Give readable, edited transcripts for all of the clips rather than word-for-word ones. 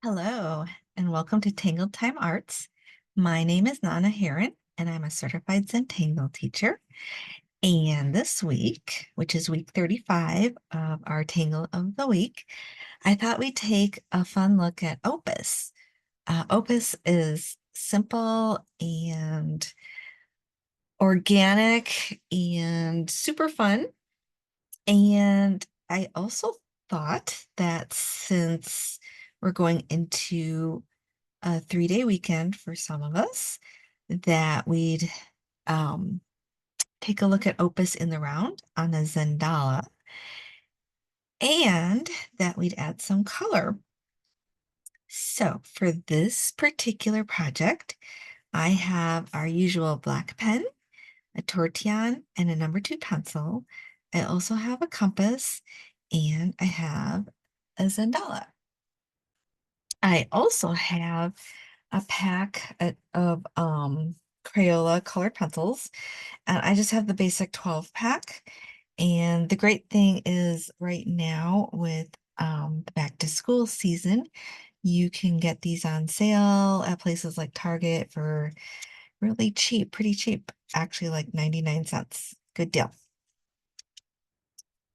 Hello, and welcome to Tangled Time Arts. My name is Nana Heron, and I'm a certified Zentangle teacher. And this week, which is week 35 of our Tangle of the Week, I thought we'd take a fun look at Opus. Opus is simple and organic and super fun. And I also thought that since we're going into a 3-day weekend for some of us, that we'd um, take a look at Opus in the round on a Zendala, and that we'd add some color. So for this particular project, I have our usual black pen, a tortillon, and a number 2 pencil. I also have a compass, and I have a Zendala. I also have a pack of Crayola colored pencils, and I just have the basic 12 pack. And the great thing is right now with the back to school season, you can get these on sale at places like Target for really cheap, pretty cheap, actually like 99 cents. Good deal.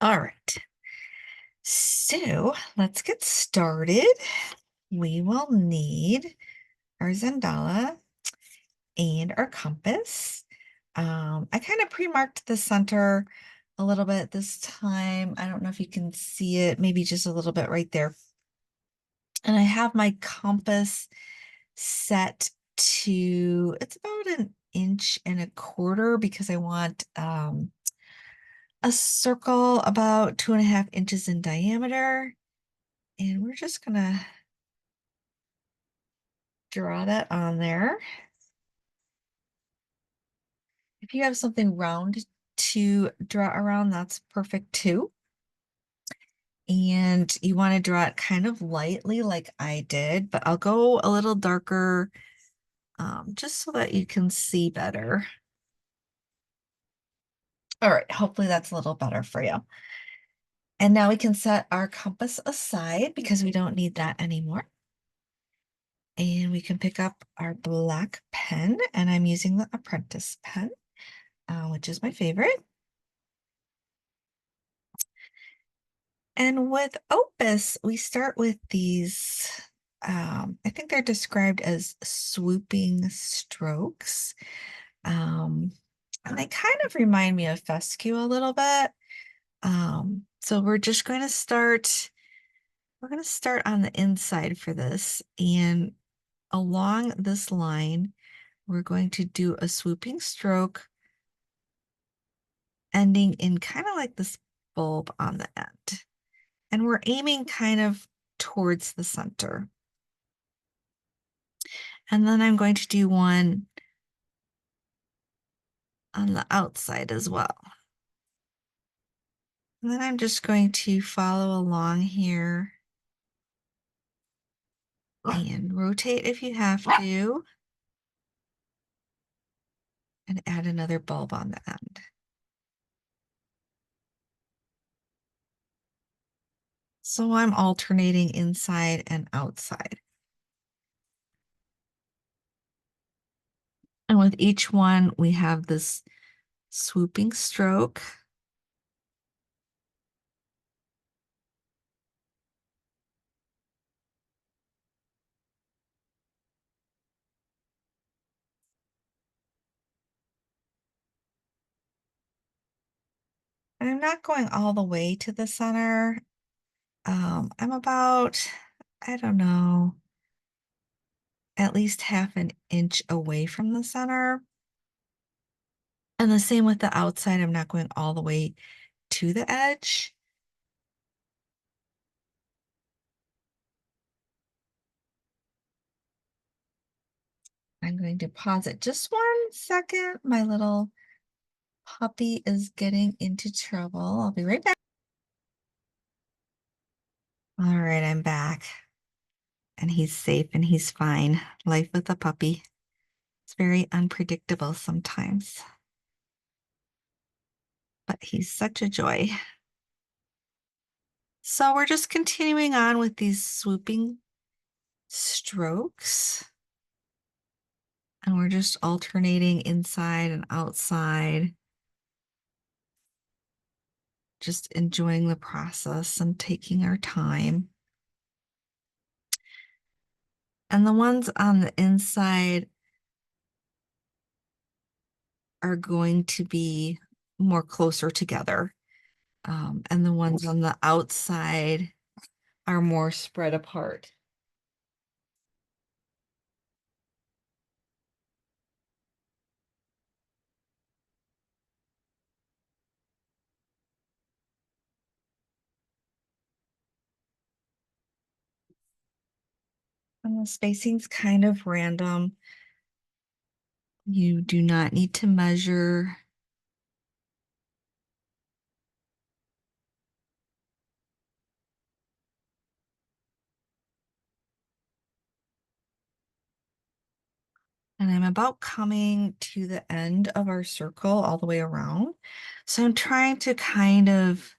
All right. So let's get started. We will need our Zendala and our compass. I kind of pre-marked the center a little bit this time. I don't know if you can see it, maybe just a little bit right there. And I have my compass set to, it's about 1.25 inches because I want a circle about 2.5 inches in diameter. And we're just gonna draw that on there. If you have something round to draw around, that's perfect too. And you want to draw it kind of lightly like I did, but I'll go a little darker just so that you can see better. All right, hopefully that's a little better for you. And now we can set our compass aside because we don't need that anymore. And we can pick up our black pen, and I'm using the Apprentice pen, which is my favorite. And with Opus, we start with these, I think they're described as swooping strokes. And they kind of remind me of fescue a little bit. So we're just going to start, we're going to start on the inside for this. And along this line, we're going to do a swooping stroke ending in kind of like this bulb on the end. And we're aiming kind of towards the center. And then I'm going to do one on the outside as well. And then I'm just going to follow along here and rotate if you have to, and add another bulb on the end. So I'm alternating inside and outside. And with each one, we have this swooping stroke. And I'm not going all the way to the center. I'm about, I don't know, at least 1/2 inch away from the center. And the same with the outside, I'm not going all the way to the edge. I'm going to pause it just 1 second. My little puppy is getting into trouble. I'll be right back. All right, I'm back. And he's safe and he's fine. Life with a puppy. It's very unpredictable sometimes. But he's such a joy. So we're just continuing on with these swooping strokes. And we're just alternating inside and outside, just enjoying the process and taking our time. And the ones on the inside are going to be more closer together. And the ones on the outside are more spread apart. And the spacing's kind of random. You do not need to measure. And I'm about coming to the end of our circle all the way around. So I'm trying to kind of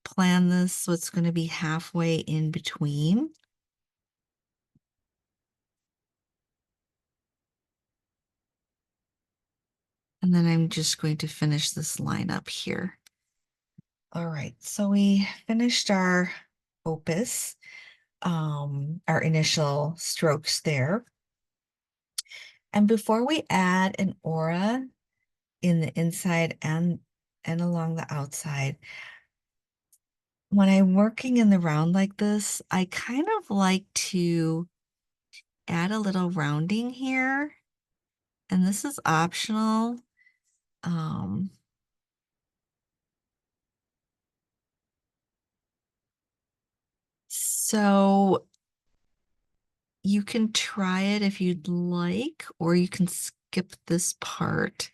plan this so it's going to be halfway in between. And then I'm just going to finish this line up here. All right, so we finished our opus, our initial strokes there. And before we add an aura in the inside and along the outside, when I'm working in the round like this, I kind of like to add a little rounding here. And this is optional. Um, so you can try it if you'd like, or you can skip this part.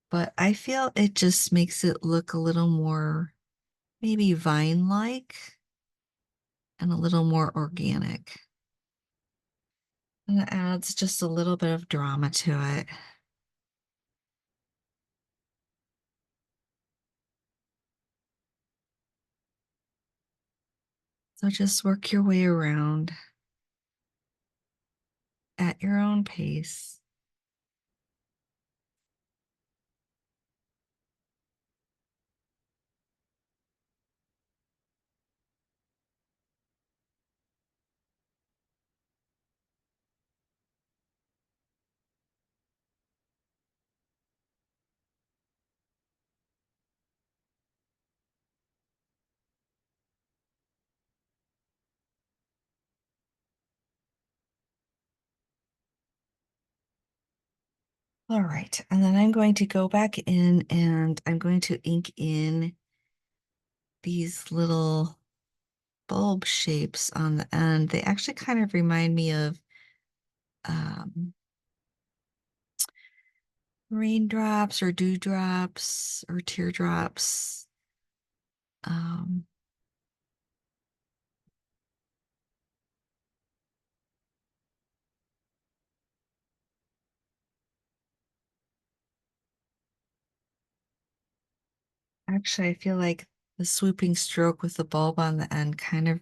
But I feel it just makes it look a little more maybe vine-like and a little more organic. And it adds just a little bit of drama to it. So just work your way around at your own pace. All right, and then I'm going to go back in and I'm going to ink in these little bulb shapes on the end. They actually kind of remind me of um, raindrops or dewdrops or teardrops. Um, Actually, I feel like the swooping stroke with the bulb on the end kind of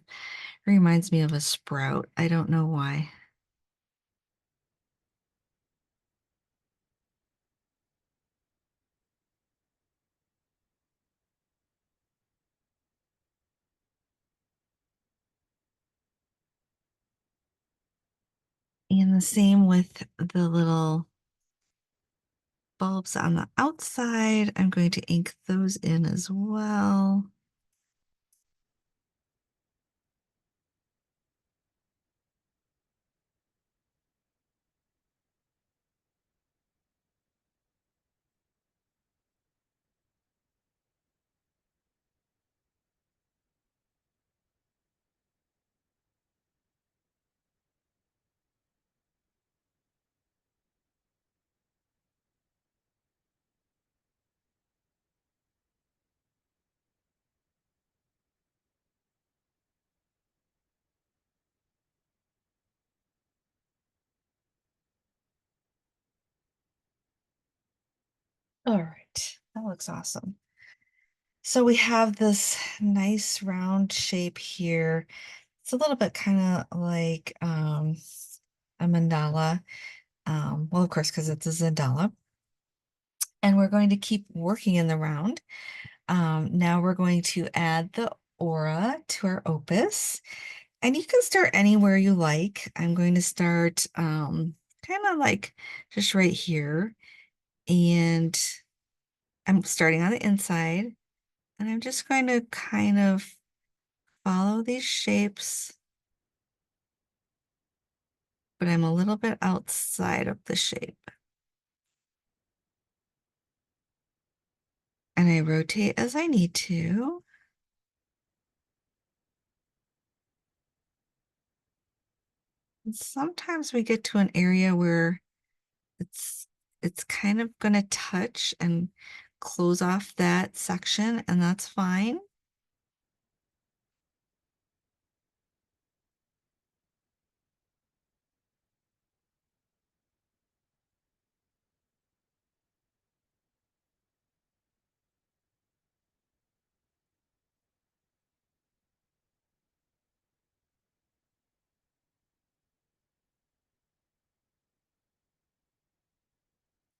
reminds me of a sprout. I don't know why. And the same with the little bulbs on the outside. I'm going to ink those in as well. All right, that looks awesome. So we have this nice round shape here. It's a little bit kind of like a mandala. Well, of course, because it's a Zendala. And we're going to keep working in the round. Now we're going to add the aura to our opus. And you can start anywhere you like. I'm going to start kind of like just right here. And I'm starting on the inside. And I'm just going to kind of follow these shapes, but I'm a little bit outside of the shape. And I rotate as I need to. And sometimes we get to an area where it's it's kind of going to touch and close off that section, and that's fine.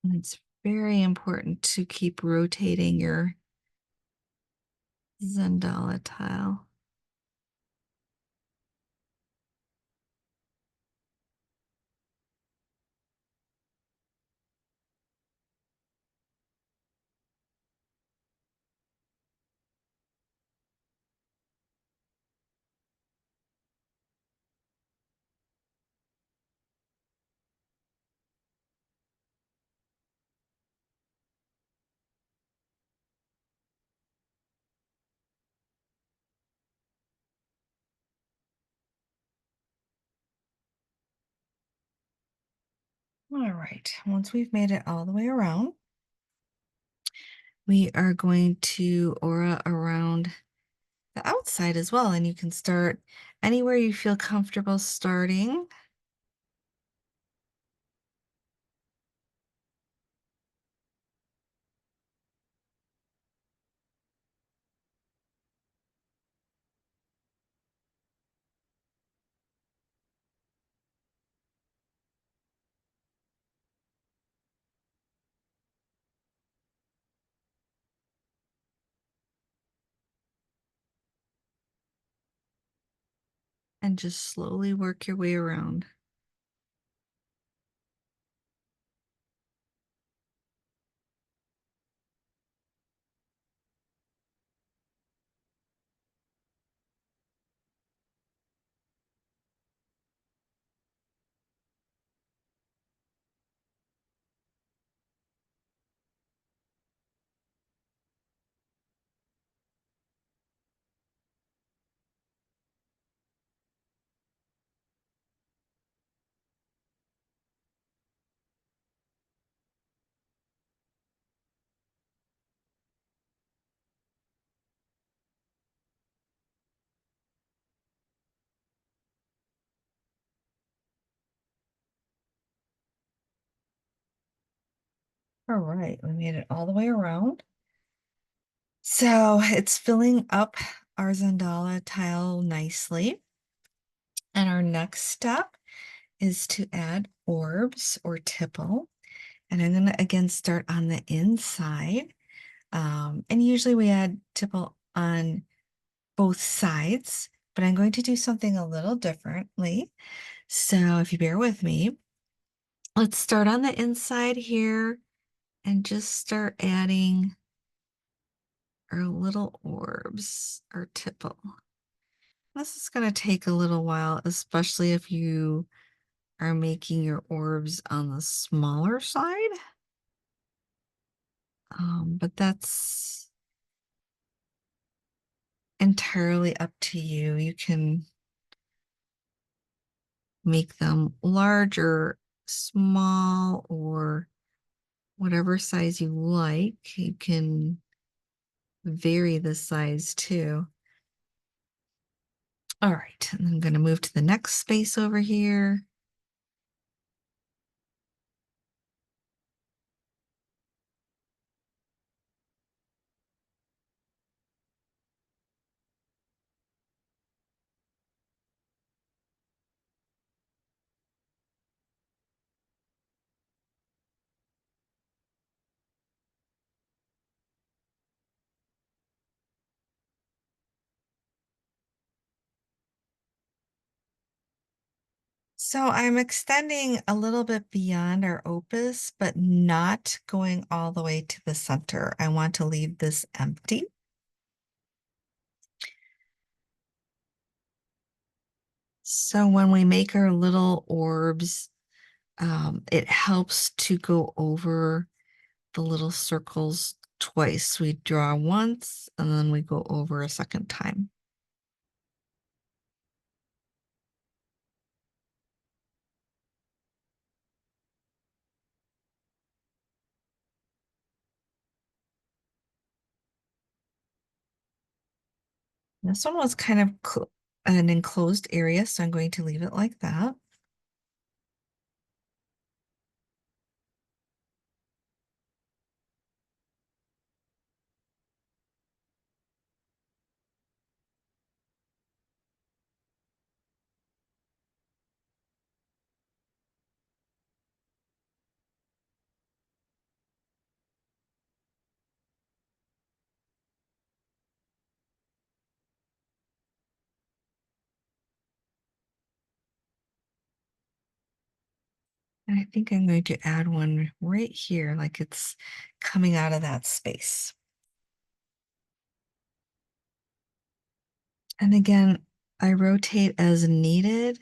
And it's very important to keep rotating your Zendala tile. All right, once we've made it all the way around, we are going to aura around the outside as well. And you can start anywhere you feel comfortable starting. And just slowly work your way around. All right, we made it all the way around. So it's filling up our Zendala tile nicely. And our next step is to add orbs or tipple. And I'm going to again start on the inside. And usually we add tipple on both sides, but I'm going to do something a little differently. So if you bear with me, let's start on the inside here and just start adding our little orbs or tipple. This is going to take a little while, especially if you are making your orbs on the smaller side. But that's entirely up to you. You can make them larger, small, or whatever size you like. You can vary the size too. All right, and I'm going to move to the next space over here. So I'm extending a little bit beyond our opus, but not going all the way to the center. I want to leave this empty. So when we make our little orbs, it helps to go over the little circles twice. We draw once and then we go over a second time. This one was kind of an enclosed area, so I'm going to leave it like that. And I think I'm going to add one right here, like it's coming out of that space. And again, I rotate as needed.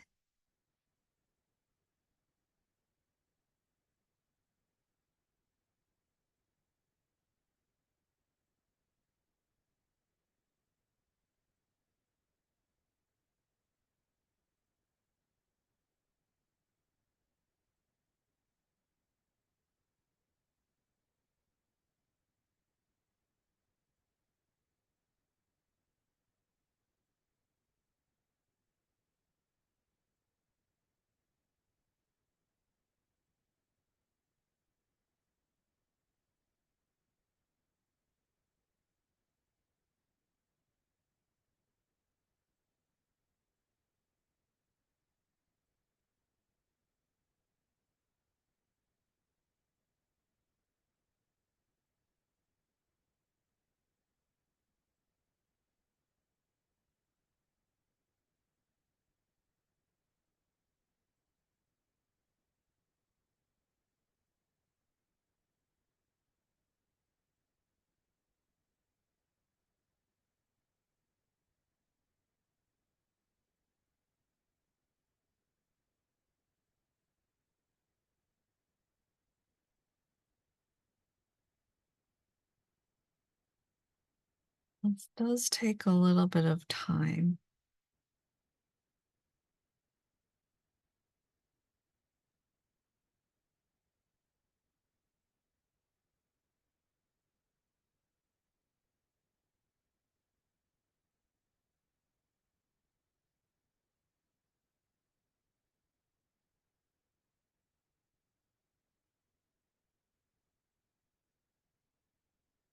This does take a little bit of time.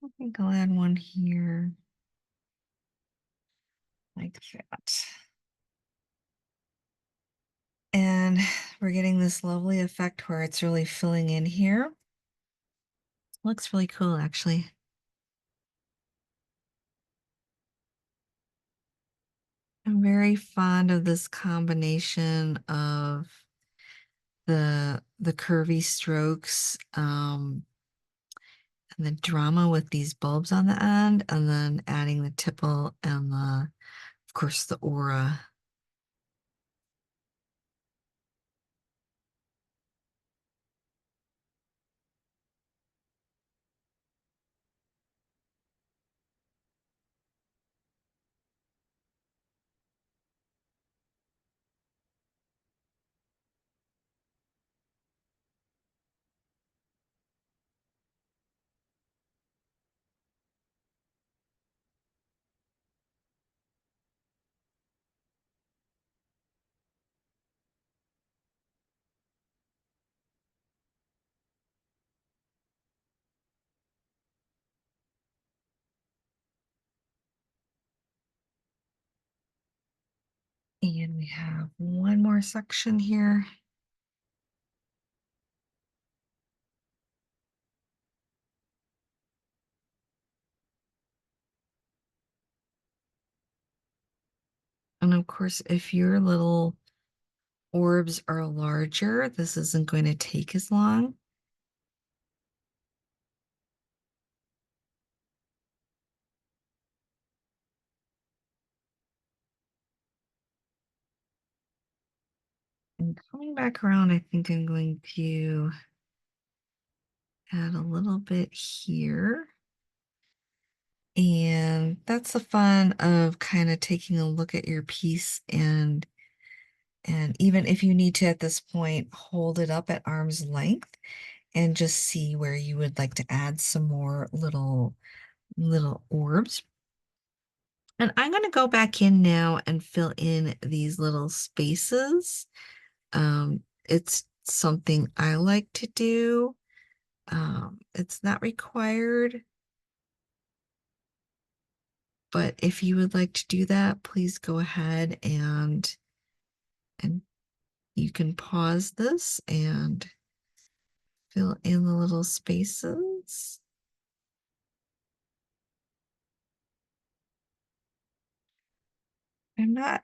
I think I'll add one here like that. And we're getting this lovely effect where it's really filling in here. Looks really cool, actually. I'm very fond of this combination of the curvy strokes, and the drama with these bulbs on the end, and then adding the tipple and of course, the aura. And we have one more section here. And of course, if your little orbs are larger, this isn't going to take as long. And coming back around, I think I'm going to add a little bit here. And that's the fun of kind of taking a look at your piece and even if you need to at this point, hold it up at arm's length and just see where you would like to add some more little orbs. And I'm going to go back in now and fill in these little spaces. It's something I like to do. It's not required, but if you would like to do that, please go ahead and you can pause this and fill in the little spaces. I'm not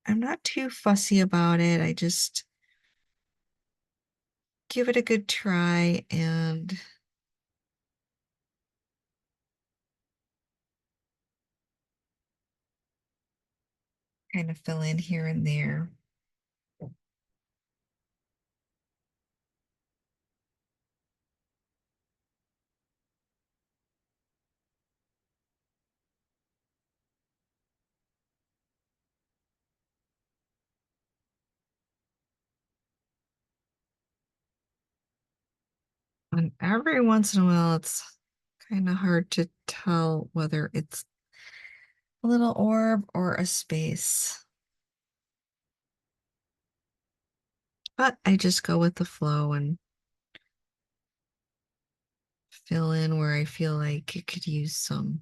I'm not too fussy about it. I just give it a good try and kind of fill in here and there. And every once in a while, it's kind of hard to tell whether it's a little orb or a space. But I just go with the flow and fill in where I feel like it could use some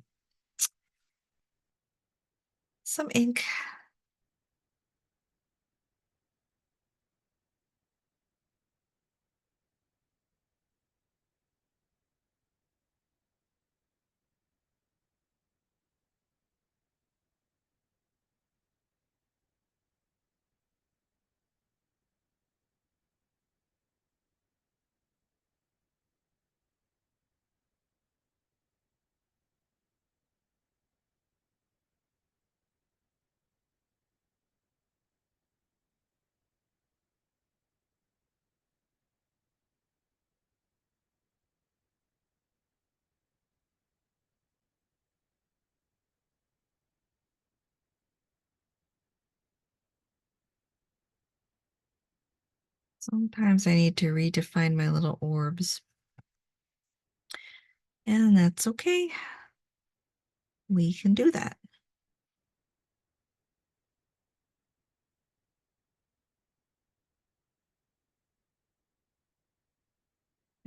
ink. Sometimes I need to redefine my little orbs, and that's okay. We can do that.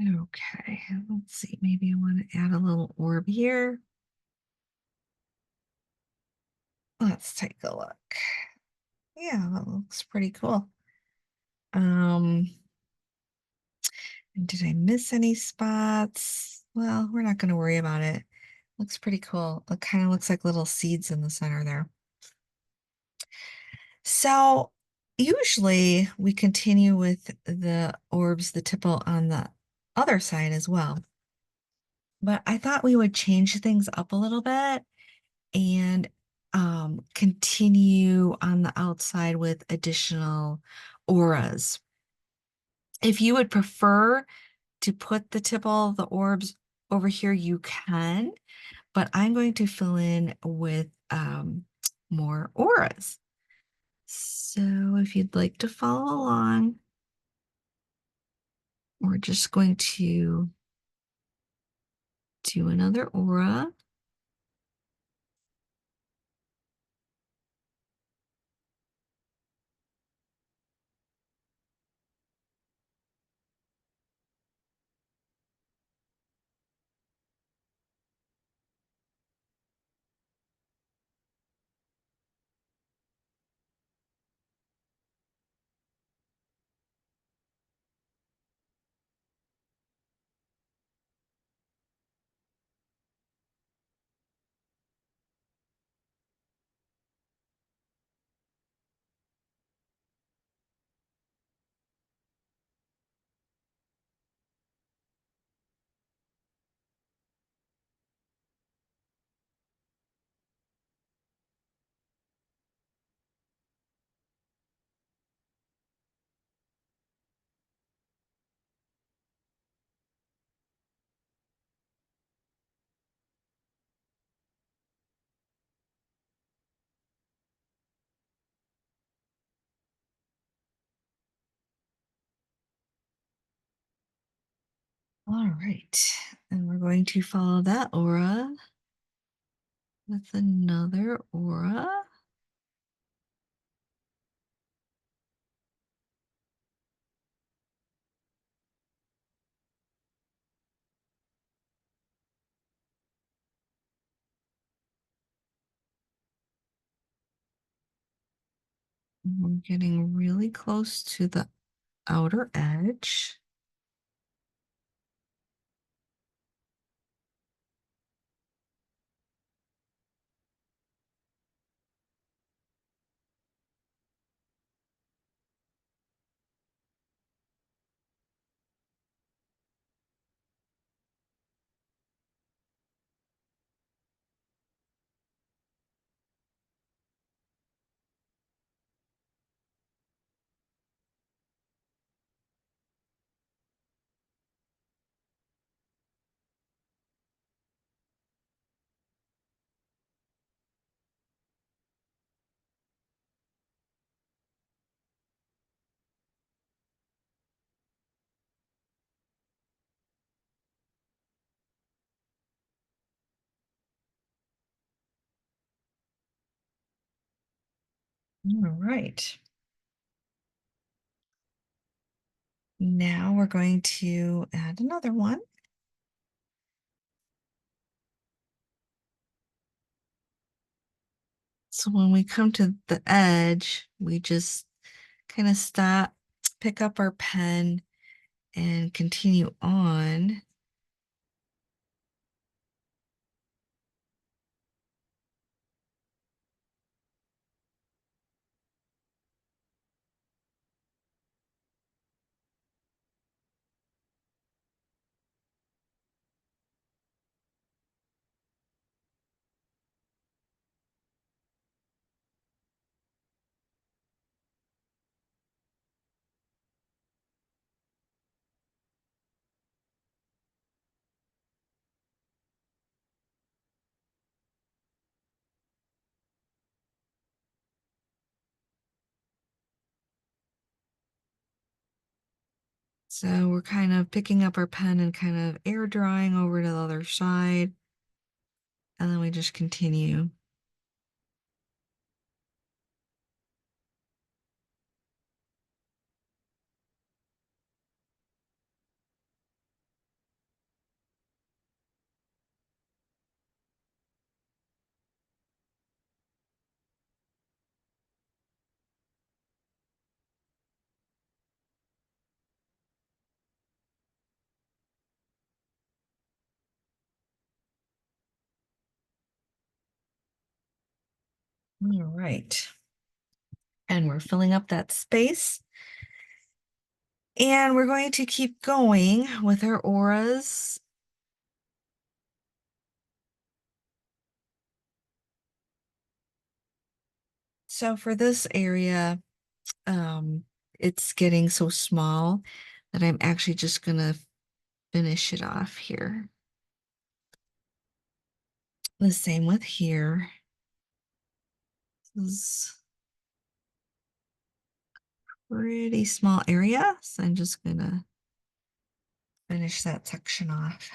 Okay, let's see. Maybe I want to add a little orb here. Let's take a look. Yeah, that looks pretty cool. Um, did I miss any spots? Well, we're not going to worry about it. Looks pretty cool. It kind of looks like little seeds in the center there. So usually we continue with the orbs, the tipple on the other side as well. But I thought we would change things up a little bit and continue on the outside with additional auras. If you would prefer to put the tipple, the orbs over here, you can, but I'm going to fill in with more auras. So if you'd like to follow along, we're just going to do another aura. All right. And we're going to follow that aura with another aura. We're getting really close to the outer edge. All right. Now we're going to add another one. So when we come to the edge, we just kind of stop, pick up our pen, and continue on. So we're kind of picking up our pen and kind of air drying over to the other side. And then we just continue. All right. And we're filling up that space. And we're going to keep going with our auras. So for this area, it's getting so small that I'm actually just gonna finish it off here. The same with here. This is a pretty small area, so I'm just gonna finish that section off.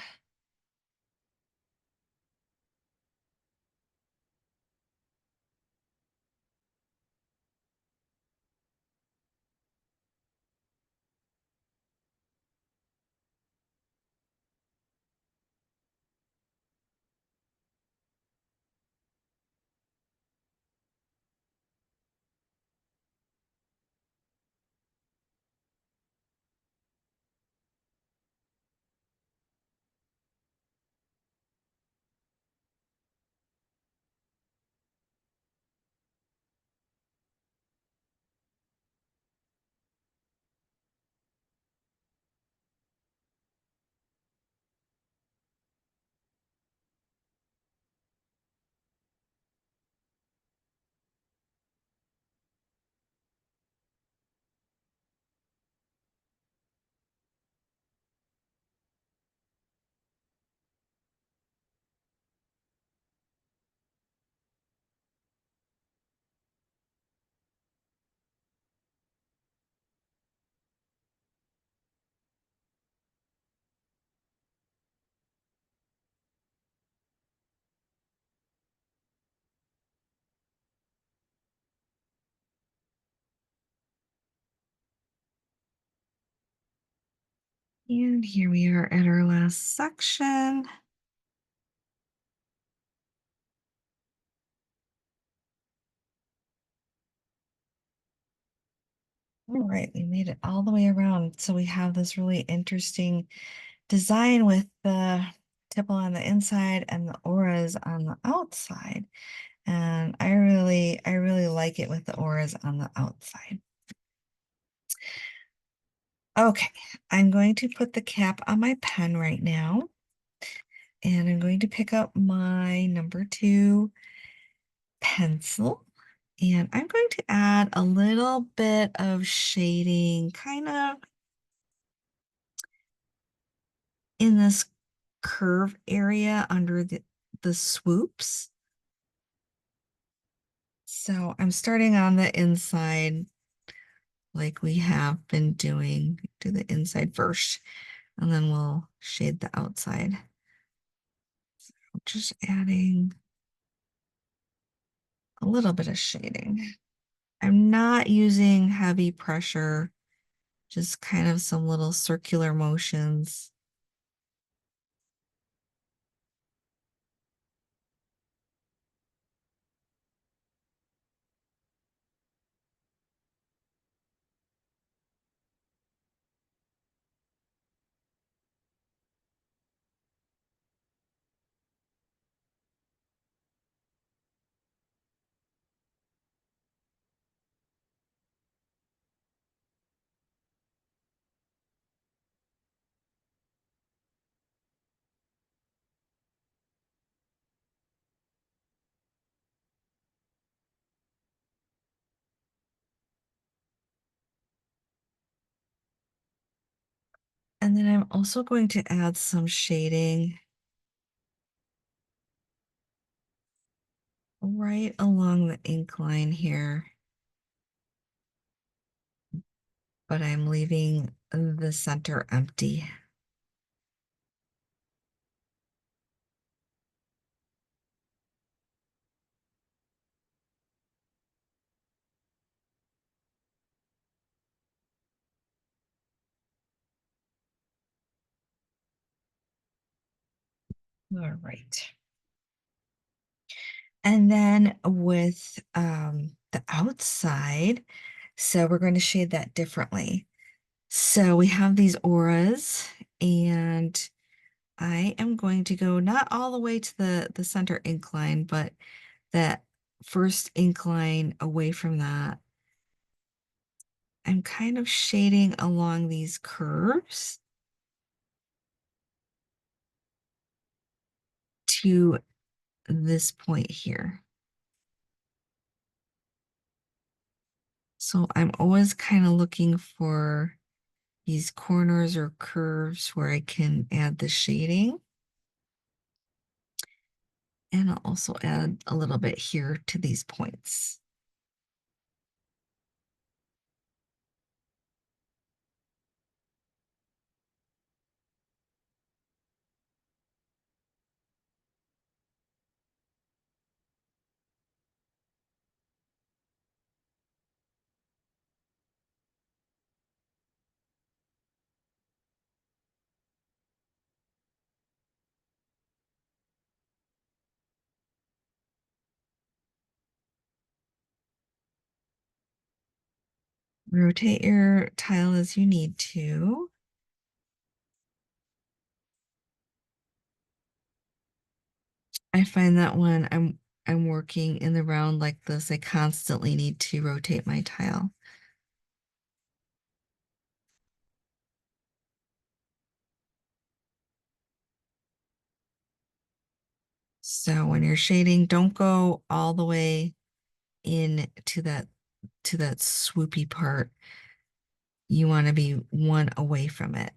And here we are at our last section. All right, we made it all the way around. So we have this really interesting design with the tipple on the inside and the auras on the outside. And I really like it with the auras on the outside. Okay, I'm going to put the cap on my pen right now. And I'm going to pick up my number 2 pencil. And I'm going to add a little bit of shading kind of in this curve area under the swoops. So I'm starting on the inside like we have been doing. Do the inside first, and then we'll shade the outside. So just adding a little bit of shading. I'm not using heavy pressure, just kind of some little circular motions. And then I'm also going to add some shading right along the ink line here, but I'm leaving the center empty. All right. And then with the outside, so we're going to shade that differently. So we have these auras, and I am going to go not all the way to the center ink line, but that first ink line away from that. I'm kind of shading along these curves to this point here. So I'm always kind of looking for these corners or curves where I can add the shading. And I'll also add a little bit here to these points. Rotate your tile as you need to. I find that when I'm working in the round like this, I constantly need to rotate my tile. So when you're shading, don't go all the way in to that swoopy part. You want to be one away from it.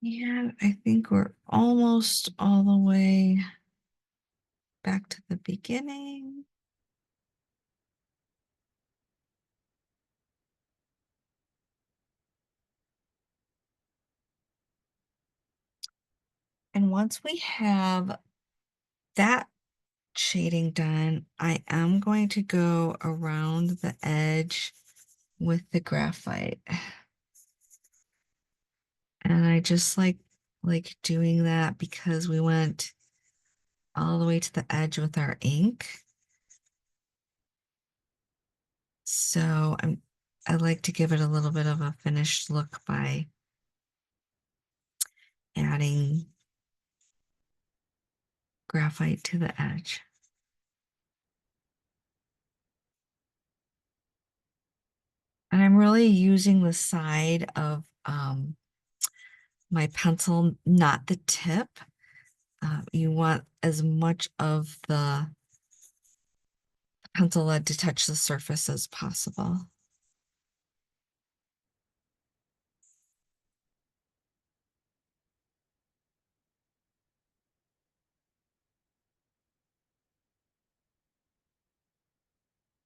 And I think we're almost all the way back to the beginning. And once we have that shading done, I am going to go around the edge with the graphite. And I just like doing that because we went all the way to the edge with our ink. So I like to give it a little bit of a finished look by adding graphite to the edge. And I'm really using the side of my pencil, not the tip. You want as much of the pencil lead to touch the surface as possible.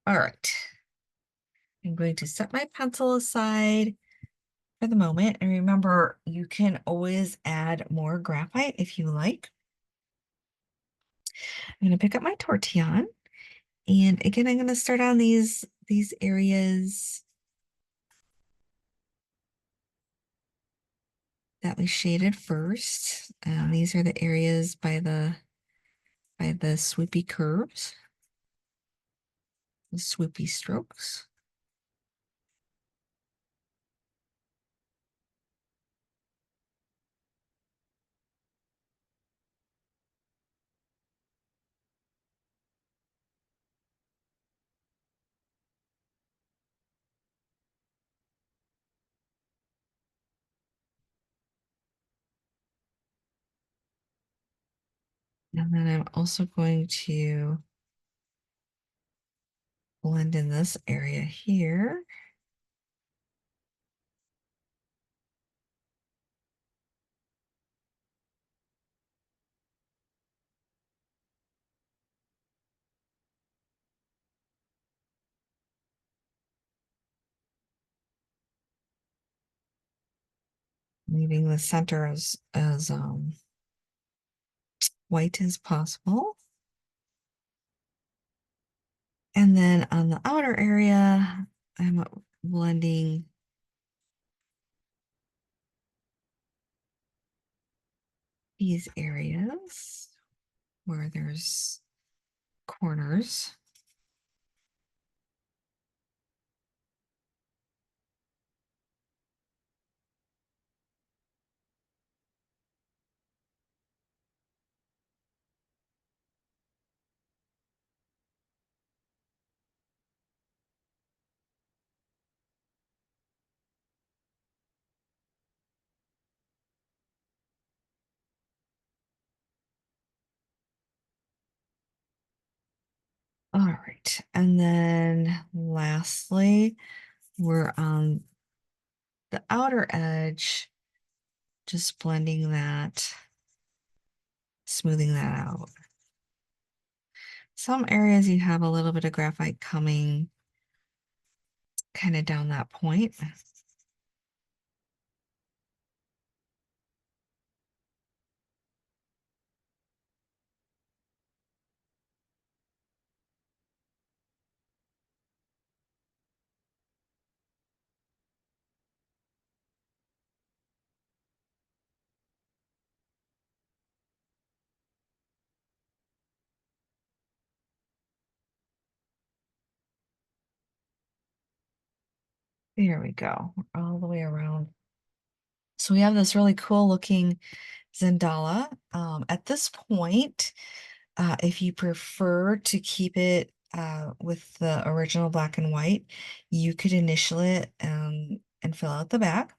All right. I'm going to set my pencil aside for the moment. And remember, you can always add more graphite if you like. I'm going to pick up my tortillon. And again, I'm going to start on these areas that we shaded first. These are the areas by the swoopy curves, the swoopy strokes. And then I'm also going to blend in this area here. Leaving the center as white as possible. And then on the outer area, I'm blending these areas where there's corners. All right. And then lastly, we're on the outer edge, just blending that, smoothing that out. Some areas you have a little bit of graphite coming kind of down that point. There we go. We're all the way around. So we have this really cool looking Zendala. At this point, if you prefer to keep it with the original black and white, you could initial it and fill out the back.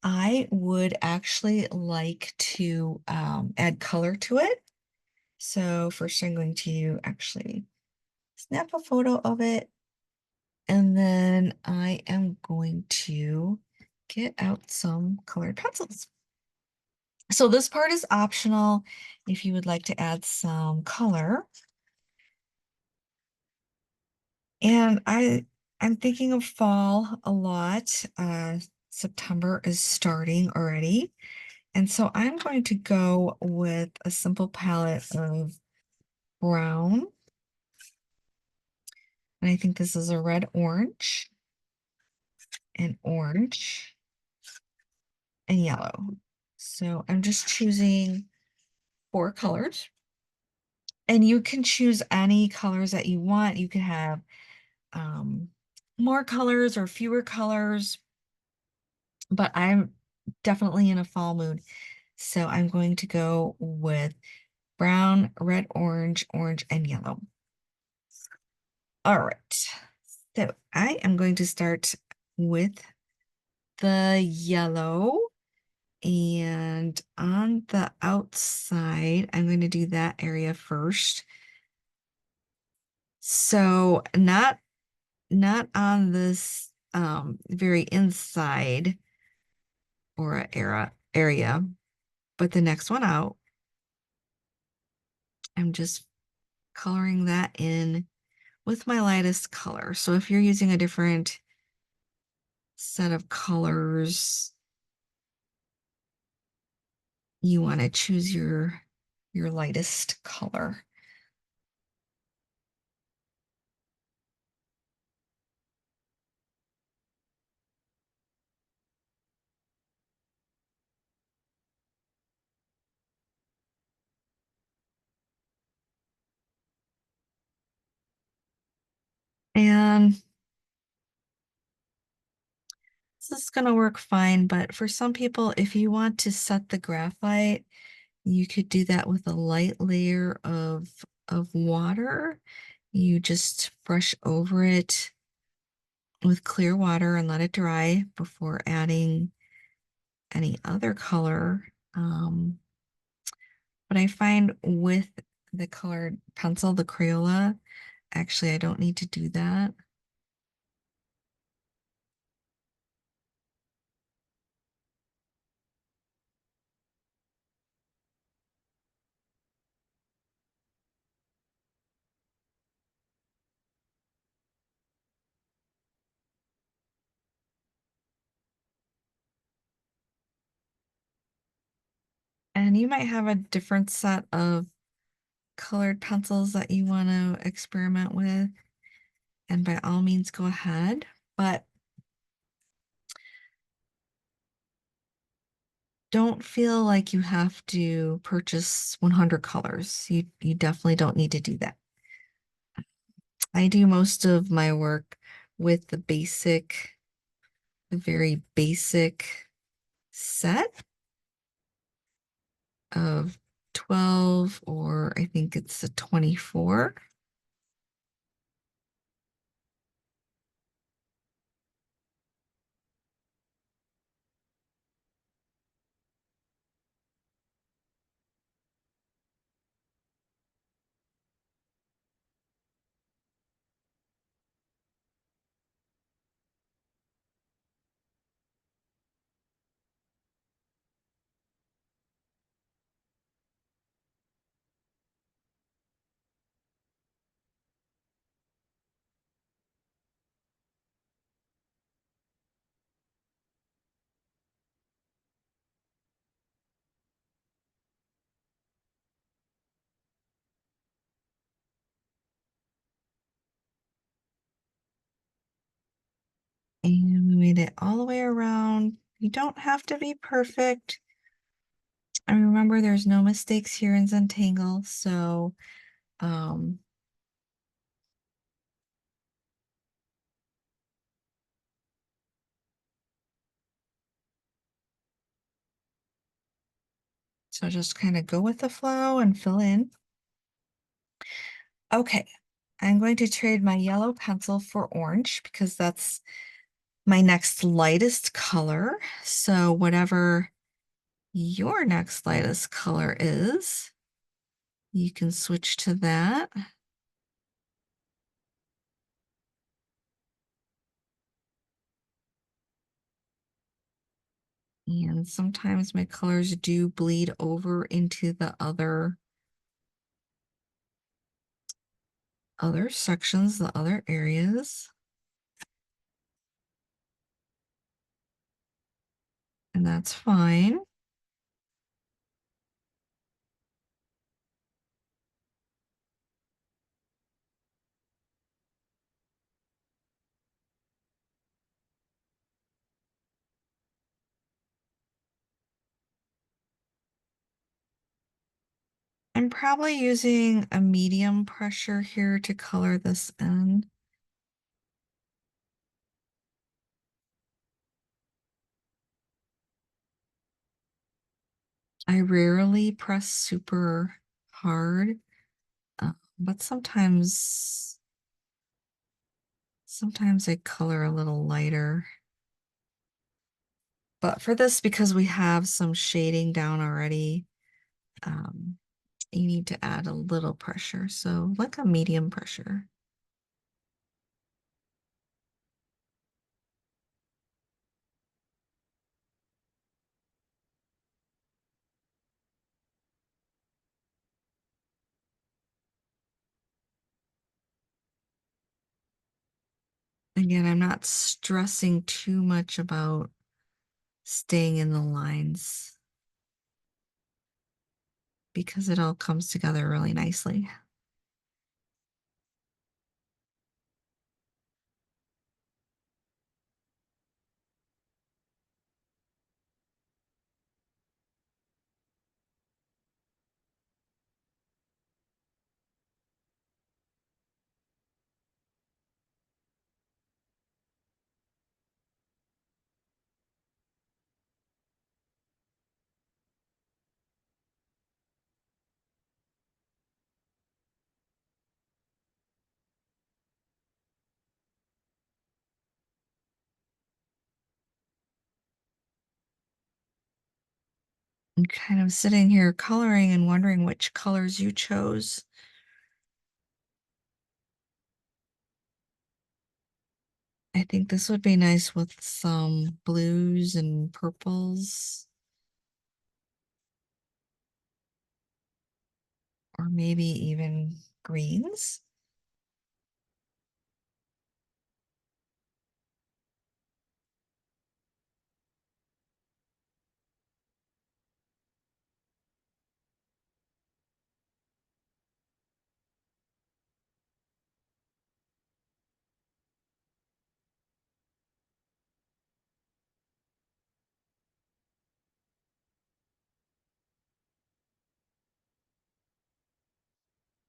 I would actually like to add color to it. So first I'm going to actually snap a photo of it. And then I am going to get out some colored pencils. So this part is optional if you would like to add some color. And I'm thinking of fall a lot. September is starting already. And so I'm going to go with a simple palette of brown. And I think this is a red orange and orange and yellow. So I'm just choosing 4 colors. And you can choose any colors that you want. You can have more colors or fewer colors, but I'm definitely in a fall mood. So I'm going to go with brown, red, orange, orange, and yellow. All right. So I am going to start with the yellow. And on the outside, I'm going to do that area first. So not on this very inside or area, but the next one out. I'm just coloring that in with my lightest color. So if you're using a different set of colors, you want to choose your lightest color. And this is going to work fine, but for some people, if you want to set the graphite, you could do that with a light layer of water. You just brush over it with clear water and let it dry before adding any other color. But I find with the colored pencil, the Crayola, actually, I don't need to do that. And you might have a different set of colored pencils that you want to experiment with. And by all means, go ahead. But don't feel like you have to purchase 100 colors. You definitely don't need to do that. I do most of my work with the very basic set of 12, or I think it's a 24. And we made it all the way around. You don't have to be perfect. And remember, there's no mistakes here in Zentangle. Um, so just kind of go with the flow and fill in. Okay, I'm going to trade my yellow pencil for orange because that's my next lightest color. So whatever your next lightest color is, you can switch to that. And sometimes my colors do bleed over into the other sections, the other areas. And that's fine. I'm probably using a medium pressure here to color this in. I rarely press super hard, but sometimes I color a little lighter. But for this, because we have some shading down already, um, you need to add a little pressure. So like a medium pressure. Again, I'm not stressing too much about staying in the lines because it all comes together really nicely. I'm kind of sitting here coloring and wondering which colors you chose. I think this would be nice with some blues and purples, or maybe even greens.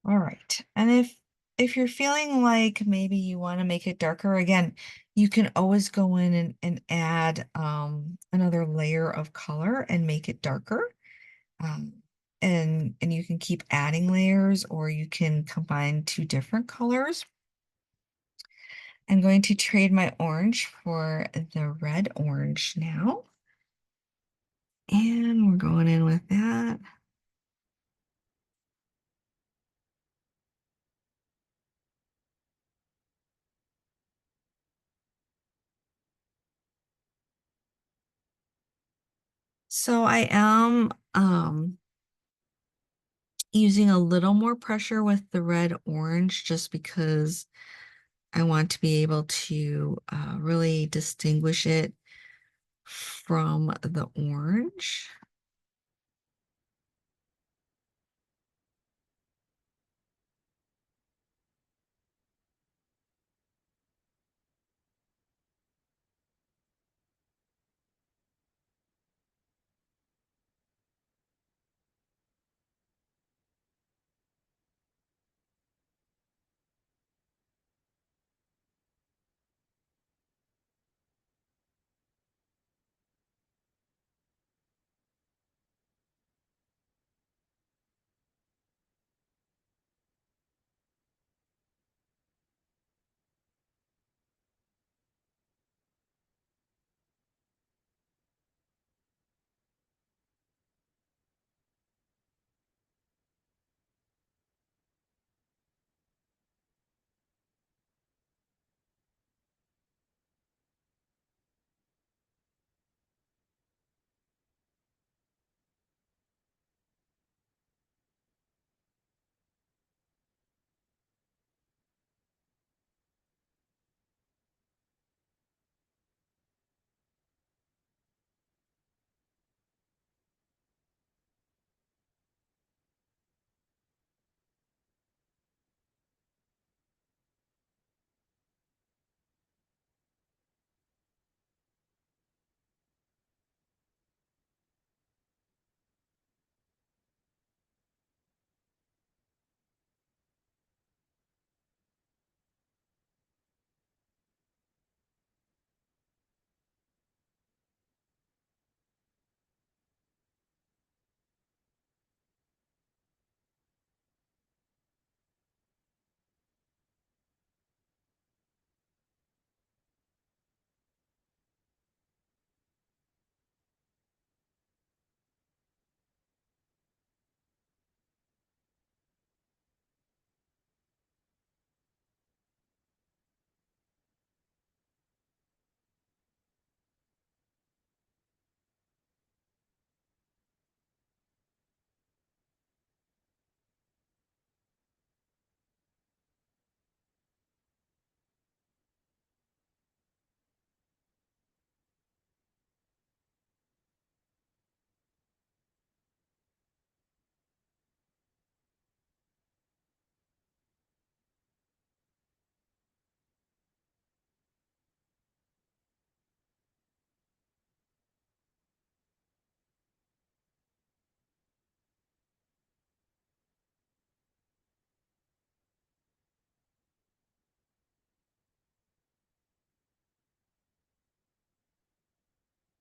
All right. And if you're feeling like maybe you want to make it darker again, you can always go in and add another layer of color and make it darker. Um, and you can keep adding layers or you can combine two different colors. I'm going to trade my orange for the red orange now. And we're going in with that. So I am using a little more pressure with the red orange just because I want to be able to really distinguish it from the orange.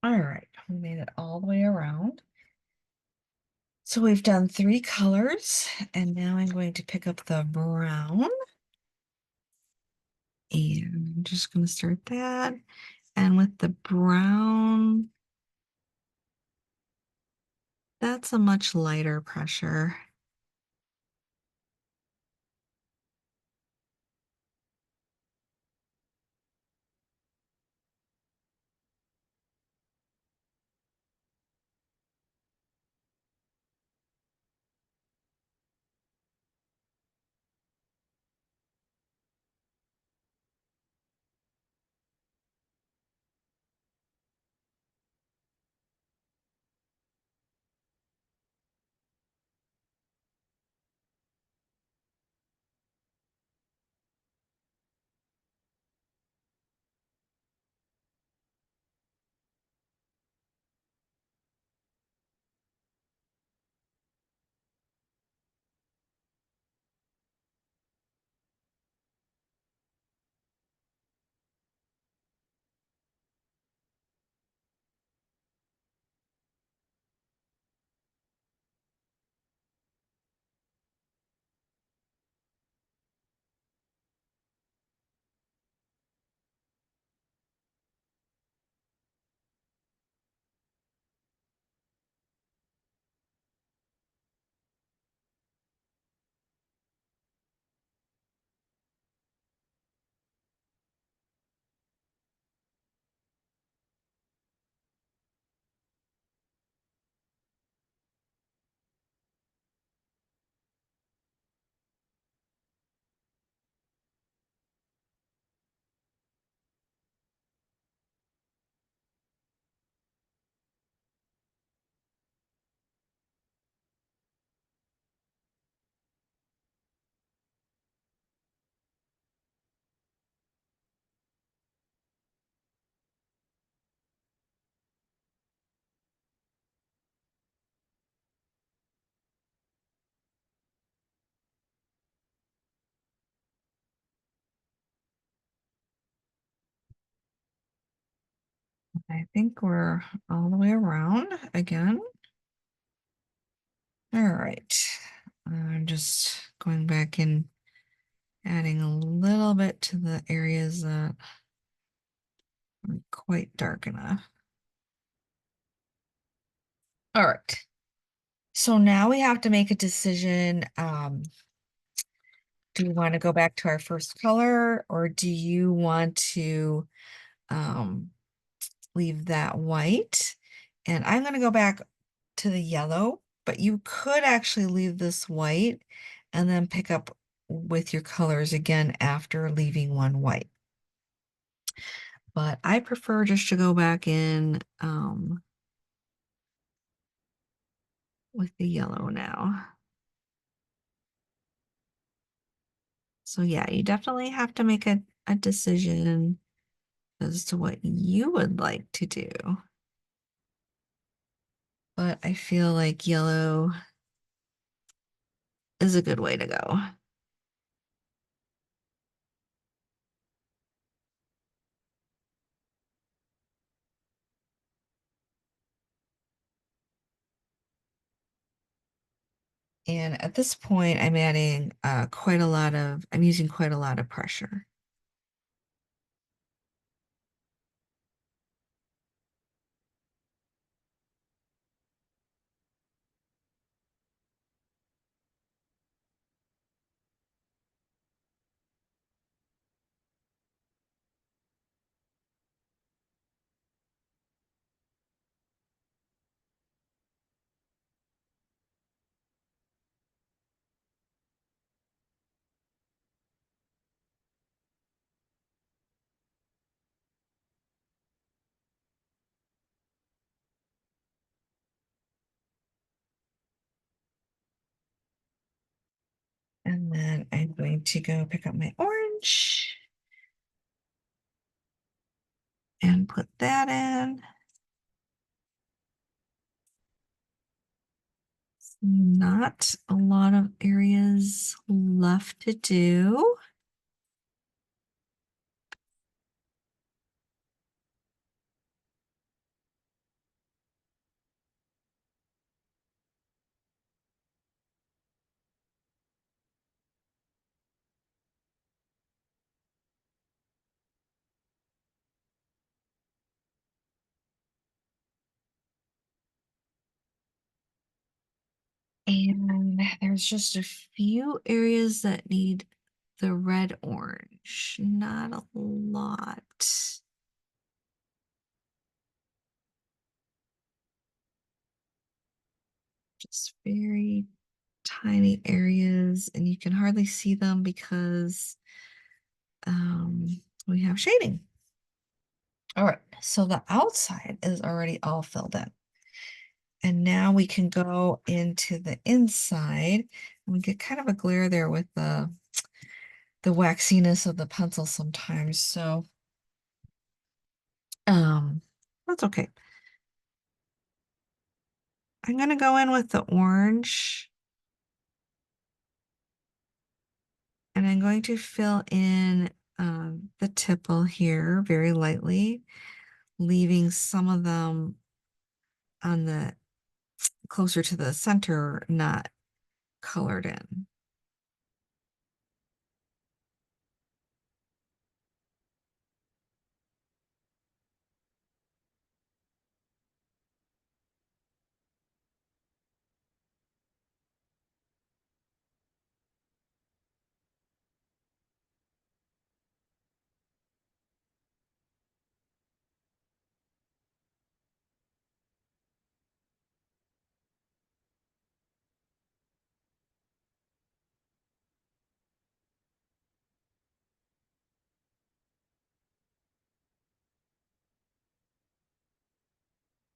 All right, we made it all the way around. So we've done 3 colors, and now I'm going to pick up the brown. And I'm just going to start that. And with the brown, that's a much lighter pressure. I think we're all the way around again. All right. I'm just going back and adding a little bit to the areas that aren't quite dark enough. All right. So now we have to make a decision. Do we want to go back to our first color, or do you want to um, leave that white? And I'm going to go back to the yellow, but you could actually leave this white and then pick up with your colors again after leaving one white. But I prefer just to go back in with the yellow now. So yeah, you definitely have to make a decision as to what you would like to do. But I feel like yellow is a good way to go. And at this point, I'm adding I'm using quite a lot of pressure. And then I'm going to go pick up my orange and put that in. Not a lot of areas left to do. And there's just a few areas that need the red orange, not a lot. Just very tiny areas, and you can hardly see them because we have shading. All right, so the outside is already all filled in. And now we can go into the inside, and we get kind of a glare there with the waxiness of the pencil sometimes. So um that's okay. I'm gonna go in with the orange, and I'm going to fill in the tipple here very lightly, leaving some of them on the closer to the center, not colored in.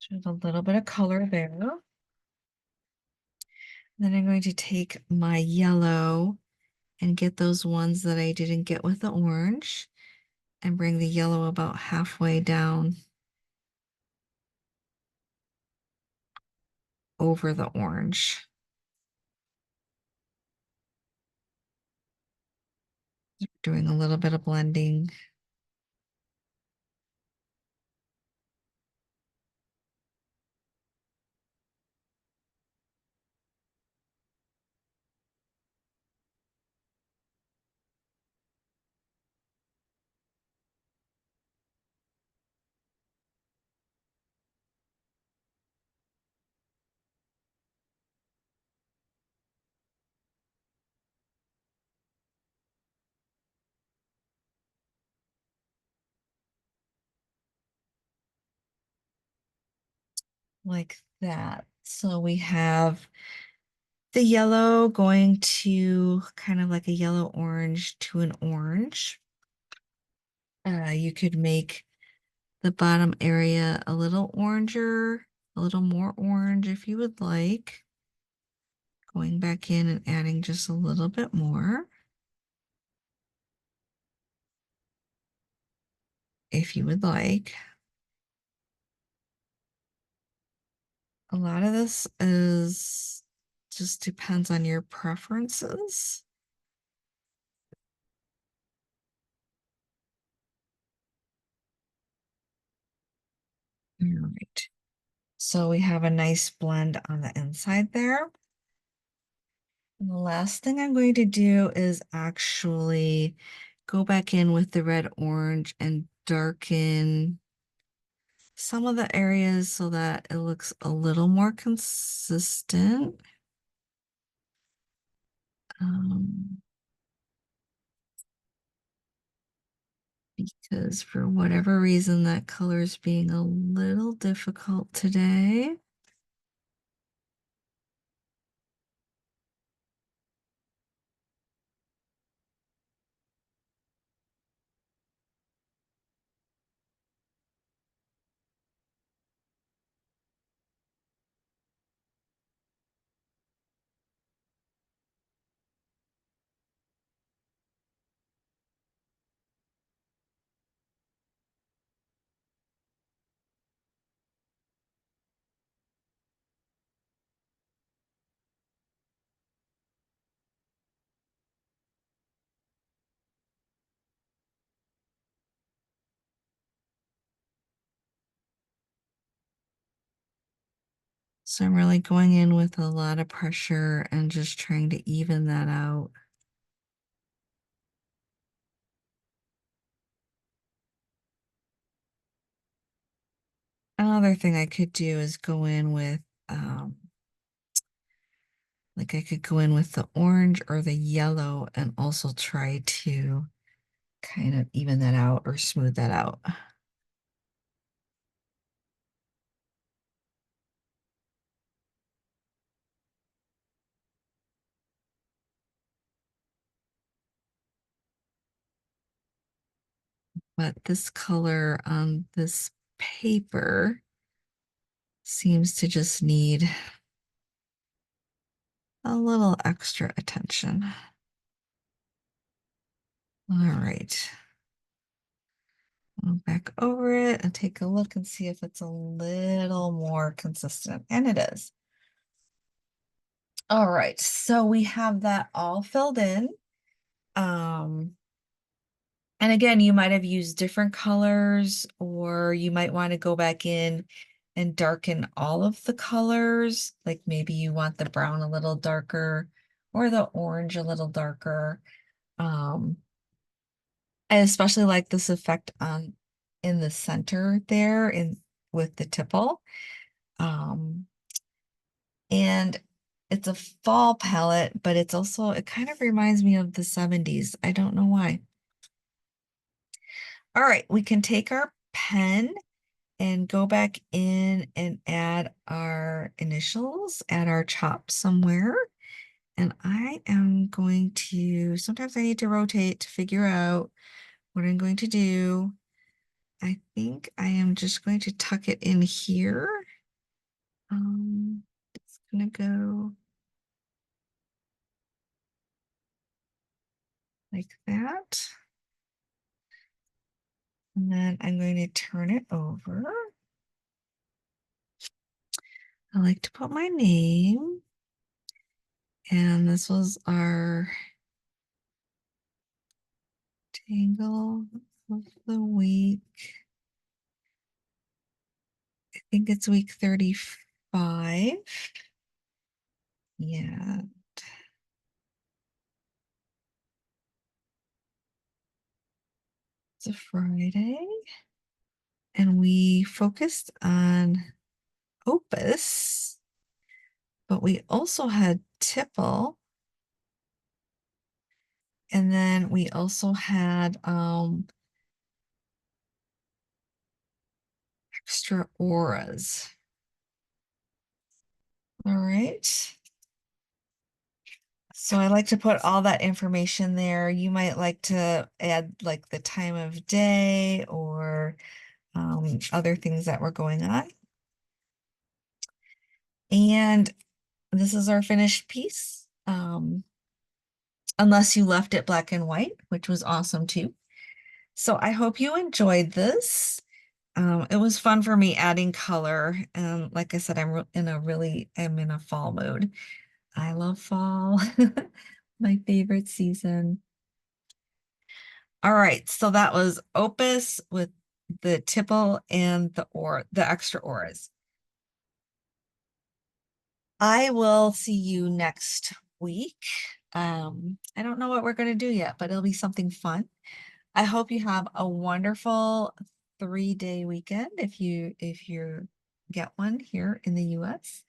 Just a little bit of color there. Then I'm going to take my yellow and get those ones that I didn't get with the orange and bring the yellow about halfway down over the orange. Doing a little bit of blending. Like that. So we have the yellow going to kind of like a yellow orange to an orange. You could make the bottom area a little oranger, a little more orange if you would like. Going back in and adding just a little bit more if you would like. A lot of this is just depends on your preferences. All right. So we have a nice blend on the inside there. And the last thing I'm going to do is actually go back in with the red orange and darken some of the areas so that it looks a little more consistent. Um, because for whatever reason, that color is being a little difficult today. So I'm really going in with a lot of pressure and just trying to even that out. Another thing I could do is go in with Like I could go in with the orange or the yellow and also try to kind of even that out or smooth that out. But this color on this paper seems to just need a little extra attention. All right. Go back over it and take a look and see if it's a little more consistent. And it is. All right, so we have that all filled in. And again, you might have used different colors, or you might want to go back in and darken all of the colors. Like maybe you want the brown a little darker or the orange a little darker. Um, I especially like this effect on in the center there in with the tipple. Um, and it's a fall palette, but it's also, it kind of reminds me of the 70s. I don't know why. All right, we can take our pen and go back in and add our initials, add our chop somewhere. And I am going to, sometimes I need to rotate to figure out what I'm going to do. I think I am just going to tuck it in here. It's gonna go like that. And then I'm going to turn it over. I like to put my name. And this was our Tangle of the week. I think it's week 35. Yeah. It's a Friday. And we focused on Opus, but we also had Tipple. And then we also had extra auras. All right. So I like to put all that information there. You might like to add like the time of day or other things that were going on. And this is our finished piece. Unless you left it black and white, which was awesome too. So I hope you enjoyed this. It was fun for me adding color. And like I said, I'm in a fall mood. I love fall, my favorite season. All right, so that was Opus with the tipple and the extra auras. I will see you next week. I don't know what we're going to do yet, but it'll be something fun. I hope you have a wonderful 3-day weekend if you get one here in the US.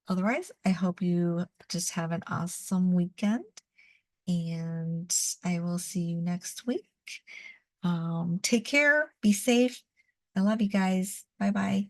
Otherwise, I hope you just have an awesome weekend, and I will see you next week. Take care, be safe. I love you guys. Bye bye.